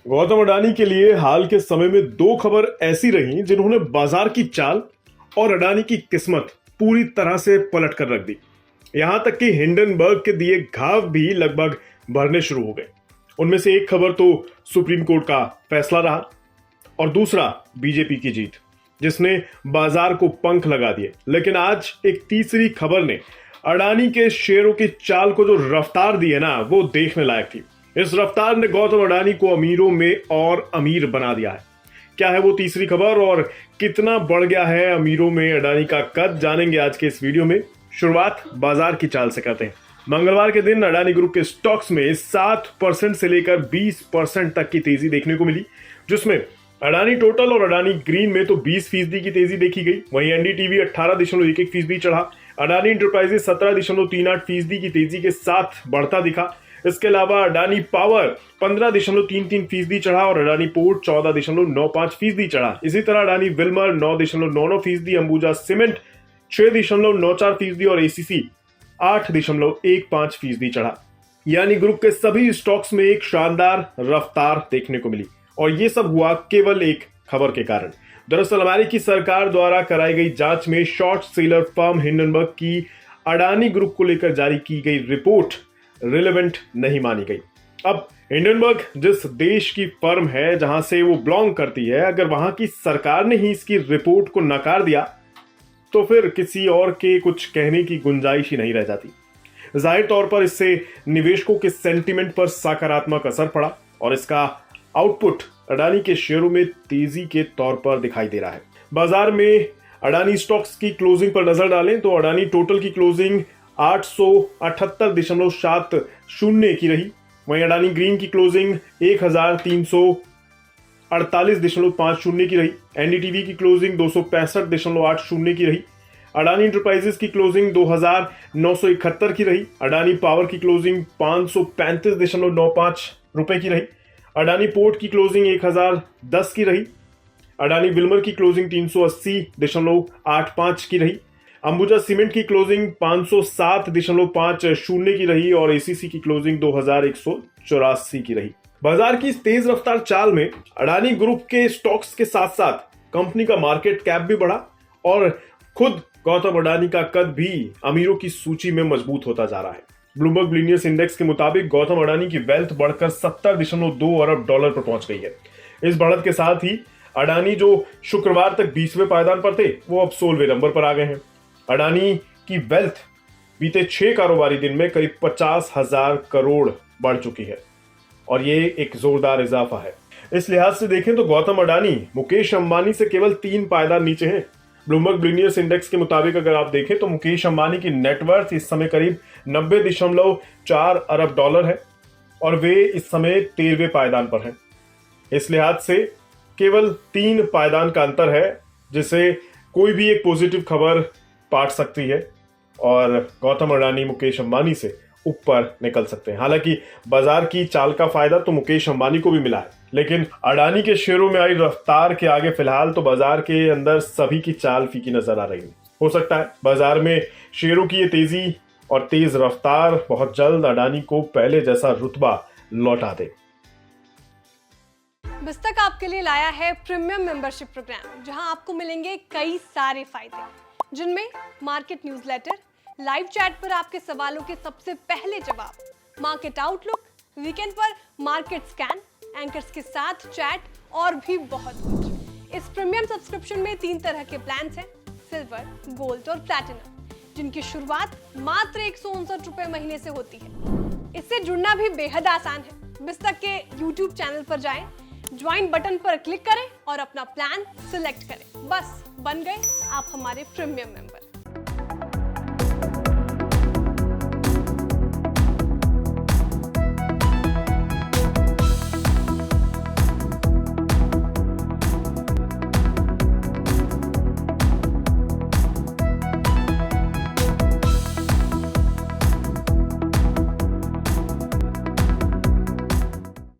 गौतम अडानी के लिए हाल के समय में दो खबर ऐसी रही जिन्होंने बाजार की चाल और अडानी की किस्मत पूरी तरह से पलट कर रख दी। यहां तक कि हिंडनबर्ग के दिए घाव भी लगभग भरने शुरू हो गए। उनमें से एक खबर तो सुप्रीम कोर्ट का फैसला रहा और दूसरा बीजेपी की जीत, जिसने बाजार को पंख लगा दिए। लेकिन आज एक तीसरी खबर ने अडानी के शेयरों की चाल को जो रफ्तार दी है ना, वो देखने लायक थी। इस रफ्तार ने गौतम अडानी को अमीरों में और अमीर बना दिया है। क्या है वो तीसरी खबर और कितना बढ़ गया है अमीरों में अडानी का कद, जानेंगे आज के इस वीडियो में। शुरुआत बाजार की चाल से करते हैं। मंगलवार के दिन अडानी ग्रुप के स्टॉक्स में 7% से लेकर 20% तक की तेजी देखने को मिली, जिसमें अडानी टोटल और अडानी ग्रीन में तो 20% की तेजी देखी गई। वहीं एनडीटीवी 18.11% चढ़ा। अडानी इंटरप्राइजेस 17.38% की तेजी के साथ बढ़ता दिखा। इसके अलावा अडानी पावर 15.33% चढ़ा और अडानी पोर्ट 14.95% चढ़ा। इसी तरह अडानी विल्मर 9.99%, अंबुजा सीमेंट 6.94% और एसीसी 8.15% चढ़ा। यानी ग्रुप के सभी स्टॉक्स में एक शानदार रफ्तार देखने को मिली और यह सब हुआ केवल एक खबर के कारण। दरअसल अमेरिकी सरकार द्वारा कराई गई जांच में शॉर्ट सेलर फर्म हिंडनबर्ग की अडानी ग्रुप को लेकर जारी की गई रिपोर्ट रिलेवेंट नहीं मानी गई। अब हिंडनबर्ग जिस देश की फर्म है जहां से वो बिलोंग करती है, अगर वहां की सरकार ने ही इसकी रिपोर्ट को नकार दिया तो फिर किसी और के कुछ कहने की गुंजाइश ही नहीं रह जाती। जाहिर तौर पर इससे निवेशकों के सेंटीमेंट पर सकारात्मक असर पड़ा और इसका आउटपुट अडानी के शेयरों में तेजी के तौर पर दिखाई दे रहा है। बाजार में अडानी स्टॉक्स की क्लोजिंग पर नजर डालें तो अडानी टोटल की क्लोजिंग 878.70 की रही। वहीं अडानी ग्रीन की क्लोजिंग 1348.50 की रही। एनडीटीवी की क्लोजिंग 265.80 की रही। अडानी इंटरप्राइजेस की क्लोजिंग 2971 की रही। अडानी पावर की क्लोजिंग 535.95 रुपए की रही। अडानी पोर्ट की क्लोजिंग 1010 की रही। अडानी विल्मर की क्लोजिंग 380.85 की रही। अंबुजा सीमेंट की क्लोजिंग 507.50 की रही और एसीसी की क्लोजिंग 2184 की रही। बाजार की इस तेज रफ्तार चाल में अडानी ग्रुप के स्टॉक्स के साथ साथ कंपनी का मार्केट कैप भी बढ़ा और खुद गौतम अडानी का कद भी अमीरों की सूची में मजबूत होता जा रहा है। ब्लूमबर्ग बिलियनियर्स इंडेक्स के मुताबिक गौतम अडानी की वेल्थ बढ़कर 70.2 अरब डॉलर पर पहुंच गई है। इस बढ़त के साथ ही अडानी जो शुक्रवार तक 20वें पायदान पर थे, वो अब 16वें नंबर पर आ गए हैं। अडानी की वेल्थ बीते 6 कारोबारी दिन में करीब 50,000 करोड़ बढ़ चुकी है और ये एक जोरदार इजाफा है। इस लिहाज से देखें तो गौतम अडानी मुकेश अंबानी से केवल 3 पायदान नीचे हैं। ब्लूमबर्ग बिलियनियर्स इंडेक्स के मुताबिक अगर आप देखें तो मुकेश अंबानी की नेटवर्थ इस समय करीब 90.4 अरब डॉलर है और वे इस समय 13वें पायदान पर हैं। इस लिहाज से केवल 3 पायदान का अंतर है, जिसे कोई भी एक पॉजिटिव खबर पाट सकती है और गौतम अडानी मुकेश अंबानी से ऊपर निकल सकते हैं। हालांकि बाजार की चाल का फायदा तो मुकेश अंबानी को भी मिला है, लेकिन अडानी के शेयरों में आई रफ्तार के आगे फिलहाल तो बाजार के अंदर सभी की चाल फीकी नजर आ रही है। हो सकता है बाजार में शेयरों की ये तेजी और तेज रफ्तार बहुत जल्द अडानी को पहले जैसा रुतबा लौटा दे। बिस्तक आपके लिए लाया है प्रीमियम मेंबरशिप प्रोग्राम, जहां आपको मिलेंगे कई सारे फायदे, जिनमें मार्केट न्यूज़लेटर, लाइव चैट पर आपके सवालों के सबसे पहले जवाब, मार्केट आउटलुक, वीकेंड पर मार्केट स्कैन, एंकर्स के साथ चैट और भी बहुत कुछ। इस प्रीमियम सब्सक्रिप्शन में 3 तरह के प्लान्स हैं, सिल्वर, गोल्ड और प्लैटिनम, जिनकी शुरुआत मात्र 159 रुपए महीने से होती है। इससे जुड़ना भी बेहद आसान है। बिस्तक के YouTube चैनल पर जाएं, ज्वाइन बटन पर क्लिक करें और अपना प्लान सिलेक्ट करें। बस बन गए आप हमारे प्रीमियम मेंबर।